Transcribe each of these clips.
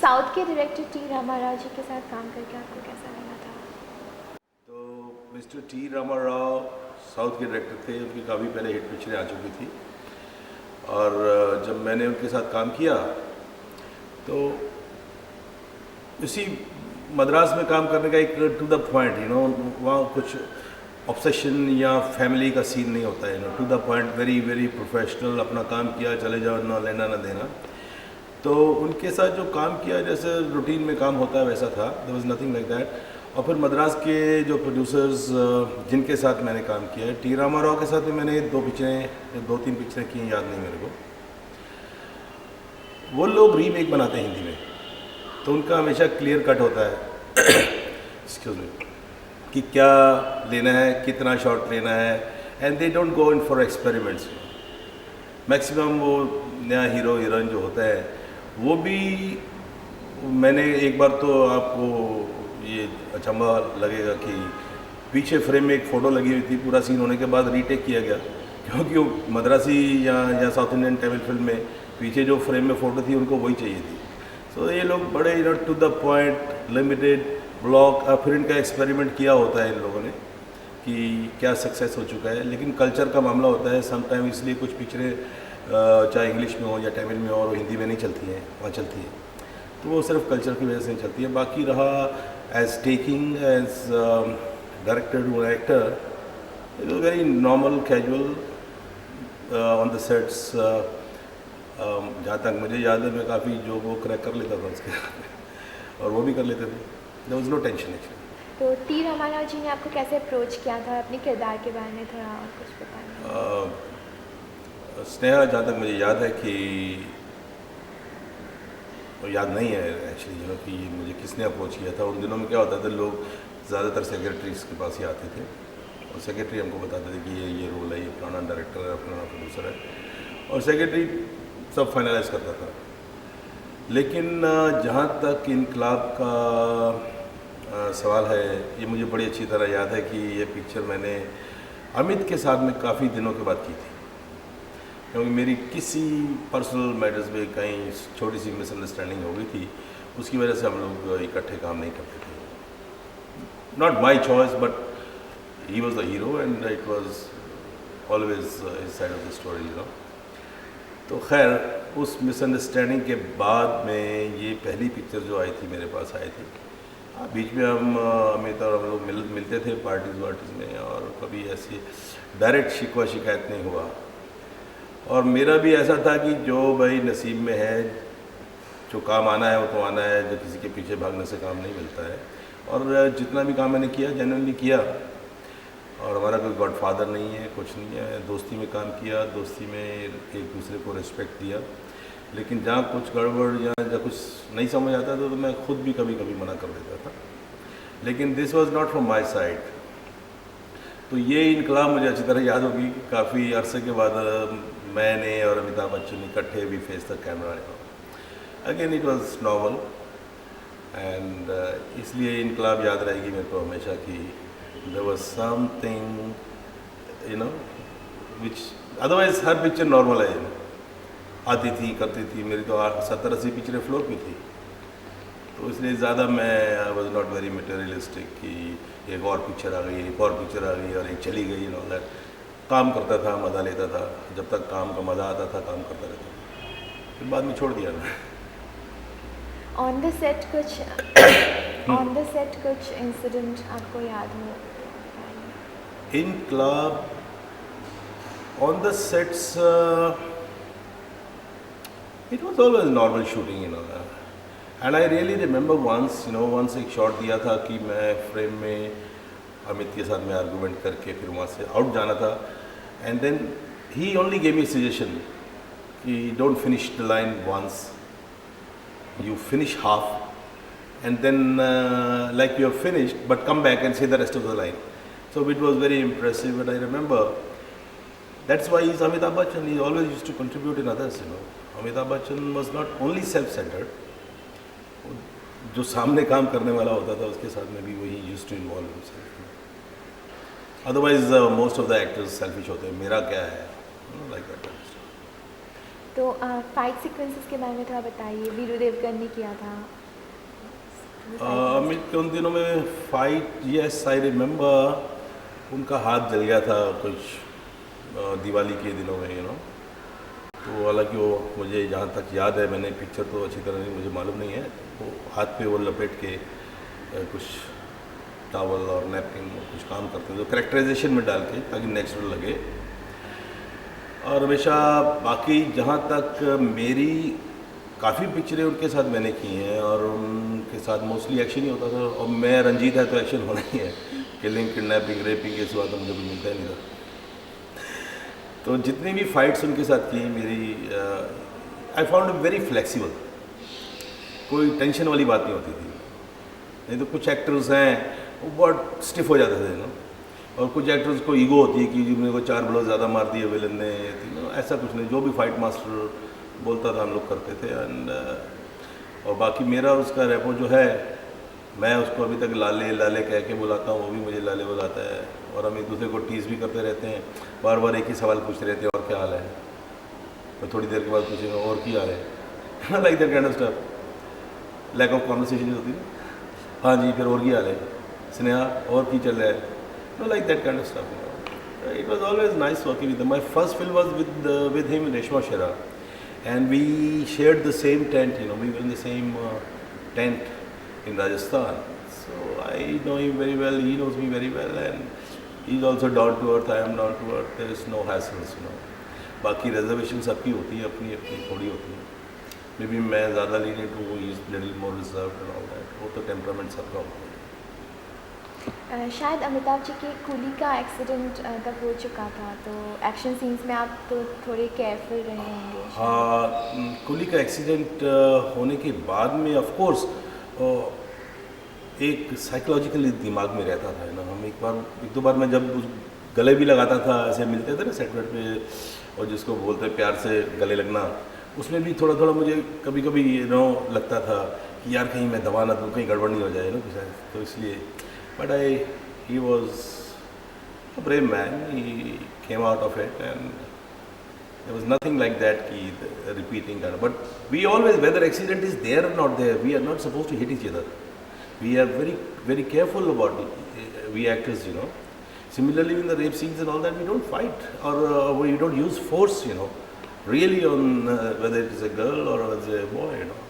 South के director T Ramarao जी के साथ काम करके आपको कैसा लगा था? तो मिस्टर टी रामाराव साउथ के डायरेक्टर थे, उनकी काफ़ी पहले हिट पिक्चरें आ चुकी थी और जब मैंने उनके साथ काम किया तो इसी मद्रास में काम करने का एक टू द पॉइंट वहाँ कुछ ऑब्सेशन या फैमिली का सीन नहीं होता है, to the point, very very professional, अपना काम किया चले जाओ, ना लेना ना देना। तो उनके साथ जो काम किया जैसे रूटीन में काम होता है वैसा था, there was nothing like that. और फिर मद्रास के जो प्रोड्यूसर्स जिनके साथ मैंने काम किया है, टी रामाराव के साथ भी मैंने दो तीन पिक्चरें की हैं, याद नहीं मेरे को। वो लोग रीमेक बनाते हैं हिंदी में, तो उनका हमेशा क्लियर कट होता है एक्सक्यूज मी, कि क्या लेना है, कितना शॉट लेना है, and they don't go in for experiments. Maximum वो नया हीरो हीरोइन जो होता है वो भी, मैंने एक बार तो आपको ये अचंभा लगेगा कि पीछे फ्रेम में एक फ़ोटो लगी हुई थी, पूरा सीन होने के बाद रीटेक किया गया, क्योंकि वो मद्रासी या साउथ इंडियन तमिल फिल्म में पीछे जो फ्रेम में फ़ोटो थी उनको वही चाहिए थी। सो ये लोग बड़े to the point, limited block, फिर इनका एक्सपेरिमेंट किया होता है इन लोगों ने कि क्या सक्सेस हो चुका है। लेकिन कल्चर का मामला होता है समटाइम, इसलिए कुछ पिक्चरें चाहे इंग्लिश में हो या तमिल में हो और हिंदी में नहीं चलती हैं, वहाँ चलती हैं, तो वो सिर्फ कल्चर की वजह से नहीं चलती है। बाकी रहा as taking as director to actor, it was very normal casual on the sets. जहाँ तक मुझे याद है मैं काफ़ी जो वो क्रैक कर लेता था उसके और वो भी कर लेते थे, there was no tension actually. तो टी रामाराव जी ने आपको कैसे अप्रोच किया था, अपने किरदार के बारे में थोड़ा और कुछ बताएं? स्नेहा, जहाँ तक मुझे याद है कि याद नहीं है एक्चुअली कि मुझे किसने अप्रोच किया था। उन दिनों में क्या होता था, लोग ज़्यादातर सेक्रेटरीज के पास ही आते थे और सेक्रेटरी हमको बताते थे कि ये रोल है, ये फलाना डायरेक्टर है, फलाना प्रोड्यूसर है, और सेक्रेटरी सब फाइनलाइज करता था। लेकिन जहाँ तक इनकलाब का सवाल है, ये मुझे बड़ी अच्छी तरह याद है कि ये पिक्चर मैंने अमित के साथ में काफ़ी दिनों के बाद की थी, क्योंकि मेरी किसी पर्सनल मैटर्स में कहीं छोटी सी मिसअंडरस्टैंडिंग हो गई थी, उसकी वजह से हम लोग इकट्ठे काम नहीं करते थे। Not my choice, but he was the hero and it was always his side of the story. तो खैर, उस मिसअंडरस्टैंडिंग के बाद में ये पहली पिक्चर जो आई थी मेरे पास आई थी। बीच में हम अमित और हम लोग मिलते थे पार्टीज़ वार्टीज़ में, और कभी ऐसी डायरेक्ट शिकवा शिकायत नहीं हुआ। और मेरा भी ऐसा था कि जो भाई नसीब में है, जो काम आना है वो तो आना है, जो किसी के पीछे भागने से काम नहीं मिलता है। और जितना भी काम मैंने किया जेन्युइनली किया, और हमारा कोई गॉडफादर नहीं है, कुछ नहीं है, दोस्ती में काम किया, दोस्ती में एक दूसरे को रिस्पेक्ट दिया। लेकिन जहाँ कुछ गड़बड़ या जब कुछ नहीं समझ आता था तो मैं खुद भी कभी कभी मना कर देता था, लेकिन this was not from my side. तो ये इनकलाब मुझे अच्छी तरह याद होगी। काफ़ी अरसे के बाद मैंने और अमिताभ बच्चन इकट्ठे भी face the camera, again it was normal, and इसलिए इनकलाब याद रहेगी मेरे को हमेशा कि there was something which otherwise हर पिक्चर नॉर्मल है, आती थी करती थी। मेरी तो 70-80 पिक्चरें फ्लोर में थी, तो इसलिए ज़्यादा मैं I was not very materialistic कि एक और पिक्चर आ गई, एक और पिक्चर आ गई और एक चली गई, ऑल दैट। काम करता था, मज़ा लेता था, जब तक काम का मज़ा आता था काम करता रहता था, फिर बाद में छोड़ दिया मैं। ऑन द सेट कुछ इंसिडेंट आपको याद हो? इनकलाब on the sets it was always normal shooting, and I really remember once एक शॉट दिया था कि मैं फ्रेम में अमित के साथ में आर्गूमेंट करके फिर वहाँ से आउट जाना था, and then he only gave me suggestion कि don't finish the line once, you finish half, and then like you have finished but come back and say the rest of the line. So it was very impressive, and I remember that's why he's Amitabh Bachchan. He always used to contribute in others. Amitabh Bachchan was not only self-centered, जो सामने काम करने वाला होता था उसके साथ में भी वही used to involve himself. Otherwise most of the actors selfish होते हैं, मेरा क्या है, like that. तो फाइट सीक्वेंसेस के बारे में थोड़ा बताइए। वीरू देवगन ने किया था अमित के उन दिनों में फाइट, यस आई रिमेम्बर, उनका हाथ जल गया था कुछ दिवाली के दिनों में, यू नो। तो हालांकि वो मुझे जहाँ तक याद है, मैंने पिक्चर तो अच्छी तरह नहीं, मुझे मालूम नहीं है, वो हाथ पे वो लपेट के कुछ टॉवल और नैपकिन कुछ काम करते थे, तो करेक्टराइजेशन में डाल के ताकि नेचुरल लगे। और हमेशा बाकी जहाँ तक मेरी काफ़ी पिक्चरें उनके साथ मैंने की हैं, और उनके साथ मोस्टली एक्शन ही होता था। और मैं रंजीत है तो एक्शन होना ही है, किलिंग, किडनैपिंग, रेपिंग के सिवा तो मुझे कुछ मिलता ही नहीं था। तो जितनी भी फाइट्स उनके साथ की मेरी, आई फाउंड वेरी फ्लेक्सिबल, कोई टेंशन वाली बात नहीं होती थी। नहीं तो कुछ एक्टर्स हैं वो बहुत स्टिफ हो जाते थे ना, और कुछ एक्टर्स को ईगो होती है कि मेरे को 4 ब्लो ज़्यादा मार दिए विलन ने, ऐसा कुछ नहीं। जो भी फाइट मास्टर बोलता था हम लोग करते थे। एंड और बाकी मेरा उसका रेपो जो है, मैं उसको अभी तक लाले लाले कह के बुलाता हूँ, वो भी मुझे लाले बुलाता है, और हम एक दूसरे को टीज़ भी करते रहते हैं। बार बार एक ही सवाल पूछते रहते हैं, और क्या हाल है, तो थोड़ी देर के बाद पूछेंगे और क्या हाल है, like that kind of stuff, lack of conversation होती है। हाँ जी, फिर और क्या हाल है स्नेहा, और की चल रहा है, know like that kind of stuff. It was always nice working with him. My first film was with him, Reshma Shera, and we shared the same tent, you know, we were in the same tent in Rajasthan. So I know him very well, he knows me very well, and he's also down to earth, I am down to earth, there is no hassles, you know. बाकी reservation सबकी होती है, अपनी अपनी थोड़ी होती है। May be मैं ज़्यादा लीनियंट हूँ, he is little more reserved and all that, वो तो टेम्परामेंट सबका होता है। शायद अमिताभ जी के कूली का एक्सीडेंट तब हो चुका था, तो एक्शन सीन्स में आप तो थोड़े केयरफुल रहे होंगे। हाँ, कूली का एक्सीडेंट होने के बाद में ऑफ कोर्स एक साइकोलॉजिकल दिमाग में रहता था ना। हम एक दो बार मैं जब गले भी लगाता था, ऐसे मिलते थे ना सेट वेट पे, और जिसको बोलते हैं प्यार से गले लगना, उसमें भी थोड़ा थोड़ा मुझे कभी कभी लगता था कि यार कहीं मैं दबा ना दूँ, कहीं गड़बड़ नहीं हो जाए ना कुछ, तो इसलिए। But he was a brave man. He came out of it, and there was nothing like that. Repeating that. But we always, whether accident is there or not there, we are not supposed to hit each other. We are very, very careful about it. We actors, you know. Similarly, in the rape scenes and all that, we don't fight, or we don't use force, you know. Really, on whether it is a girl or whether it is a boy, you know.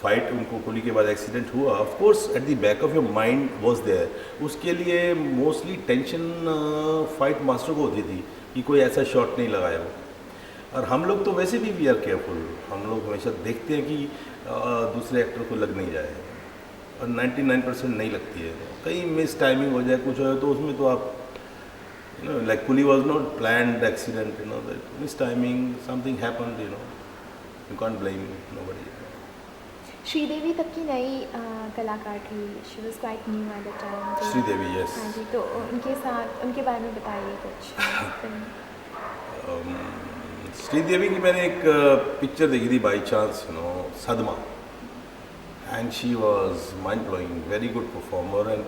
Fight उनको कुली के बाद accident हुआ, of course at the back of your mind was there. उसके लिए mostly tension fight master को होती थी कि कोई ऐसा शॉट नहीं लगाया हो। और हम लोग तो वैसे भी वी आर केयरफुल, हम लोग हमेशा देखते हैं कि दूसरे एक्टर को लग नहीं जाए, और 99% नहीं लगती है। कहीं मिस टाइमिंग हो जाए, कुछ हो तो उसमें तो आप like Coolie was not planned accident, that miss timing, something happened, you can't blame nobody. Sridevi तब की नई कलाकार थी, she was quite new at the time. Sridevi, yes. हाँ जी, तो उनके साथ, उनके बारे में बताइए कुछ। श्रीदेवी की मैंने एक पिक्चर देखी थी बाई चांस, सदमा, and she was mind blowing, very good performer. And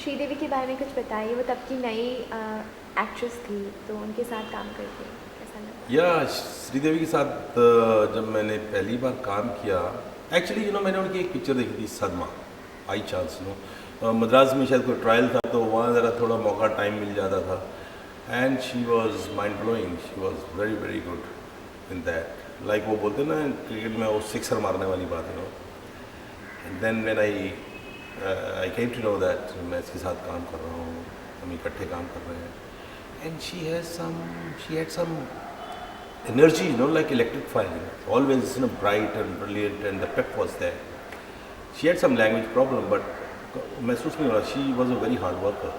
Sridevi के बारे में कुछ बताइए, वो तब की नई एक्ट्रेस थी, तो उनके साथ काम करके कैसा लगा? या श्रीदेवी के साथ जब मैंने पहली बार काम किया, एक्चुअली मैंने उनकी एक पिक्चर देखी थी सदमा, बाई चांस। मद्रास में शायद कोई ट्रायल था, तो वहाँ ज़रा थोड़ा मौका टाइम मिल जाता था, and she was mind blowing, she was very very good in that. Like वो बोलते ना क्रिकेट में वो सिक्सर मारने वाली बात, and then when I came to know that मैं इसके साथ काम कर रहा हूँ, हम इकट्ठे काम कर रहे हैं, and she had some energy, like electrifying, always bright and brilliant, and the pep was there. She had some language problem, but महसूस नहीं हो रहा. She was a very hard worker,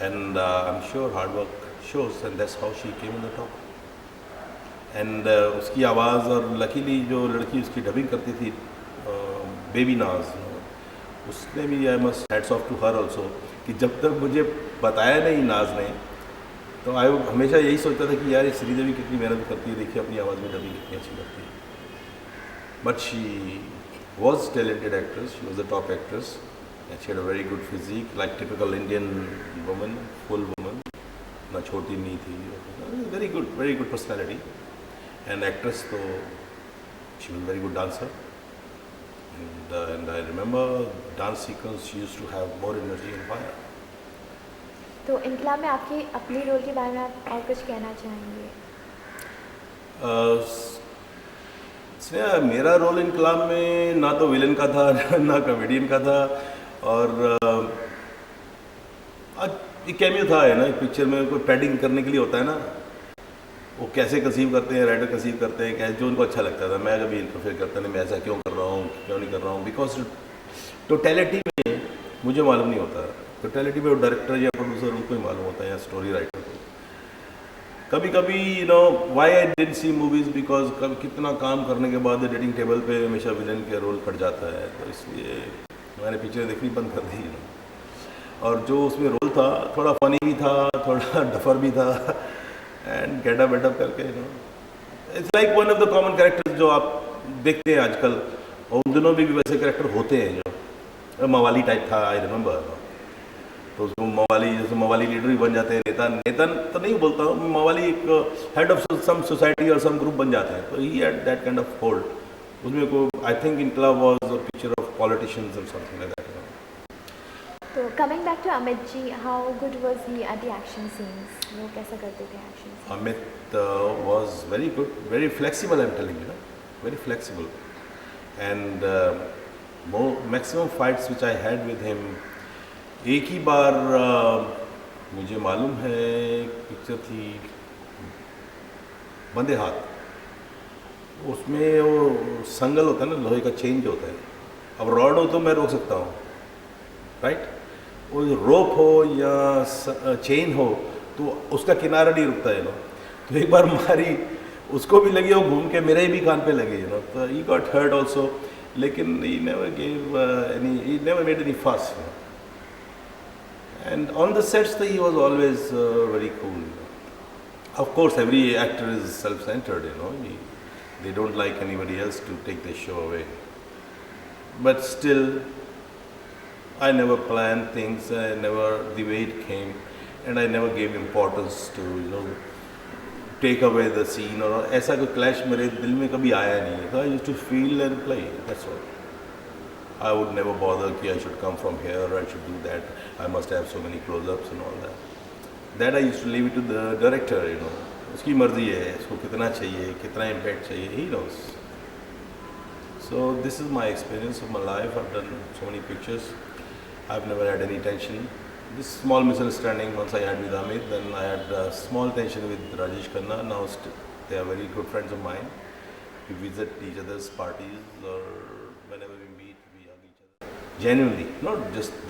and I'm sure hard work shows, and that's how she came on the top. And उसकी आवाज़, और luckily जो लड़की उसकी डबिंग करती थी, बेबी नाज, उसने भी, I must hats off to her also, कि जब तक मुझे बताया नहीं नाज ने, तो आई हमेशा यही सोचता था कि यार श्रीदेवी कितनी मेहनत करती है, देखिए अपनी आवाज़ में डबिंग कितनी अच्छी लगती है। But she was talented actress, she was a top actress, and she had a very good physique, like typical Indian woman, full woman, उतना छोटी नहीं थी, very good personality and actress, तो she was very good dancer and I remember dance sequence she used to have more energy and fire. तो इनकलाब में आपके अपने role के बारे में आप और कुछ कहना चाहेंगे? स्नेहा, मेरा रोल इनकलाब में ना तो विलन का था ना कॉमेडियन का था, और एक कैमियो था है ना, एक पिक्चर में कोई पैडिंग करने के लिए होता है ना, वो कैसे कंसीव करते हैं, राइटर कंसीव करते हैं, कैसे जो उनको अच्छा लगता था। मैं कभी इंटरफेयर करता नहीं, मैं ऐसा क्यों कर रहा हूँ, क्यों नहीं कर रहा हूँ, बिकॉज टोटलिटी में मुझे मालूम नहीं होता। टोटलिटी में वो डायरेक्टर या प्रोड्यूसर उनको ही मालूम होता है, या स्टोरी राइटर को। कभी कभी you know why I didn't see movies, because कभी कितना काम करने के बाद एडिटिंग टेबल पे हमेशा विलन के रोल कट जाता है, तो इसलिए मैंने पिक्चरें देखनी बंद कर दी। और जो उसमें रोल था थोड़ा फनी भी था, थोड़ा डफर भी था, एंड गेटअप वेटअप करके it's like one of the common characters जो आप देखते हैं आजकल, और उन दिनों भी वैसे कैरेक्टर होते हैं। जो मवाली टाइप था, आई रिमेंबर, तो उसको मवाली, जैसे मवाली लीडर भी बन जाते हैं, नेता तो नहीं बोलता हूँ, मवाली एक हेड ऑफ सम सोसाइटी और सम ग्रुप बन जाते हैं, तो he had that kind of hold. उसमें को I think Inquilaab was a picture of politicians और समथिंग लाइक दैट। तो coming back to Amit ji, how good was he at the action scenes? वो कैसा करते थे action? Amit was very good, very flexible, I'm telling you, very flexible. And maximum fights which I had with him, एक ही बार मुझे मालूम है picture थी बंदे हाथ, उसमें वो संगल होता है ना, लोहे का चेन जो होता है, अब रॉड हो तो मैं रोक सकता हूँ, राइट, वो रोप हो या चेन हो तो उसका किनारा नहीं रुकता है ना। तो एक बार मारी, उसको भी लगी, वो घूम के मेरे भी कान पे लगे, यू नो, तो ही गॉट हर्ट ऑल्सो, लेकिन he never gave any, he never made any fuss, and on the sets he was always very cool. Of course every actor is self centred, you know, they don't like anybody else to take the show away, but still I never planned things, I never, the way it came, and I never gave importance to, you know, take away the scene, or ऐसा कोई clash मेरे दिल में कभी आया नहीं है। So I used to feel and play, that's all. I would never bother कि I should come from here, I should do that, I must have so many close-ups and all that. That I used to leave it to the director, you know. उसकी मर्जी है, उसको कितना चाहिए, कितना impact चाहिए, he knows. So this is my experience of my life. I've done so many pictures. I've never had any tension. This small misunderstanding once I had with Amit, then I had a small tension with Rajesh Khanna. Now they are very good friends of mine. We visit each other's parties, or whenever we meet, we hug each other. Genuinely, not just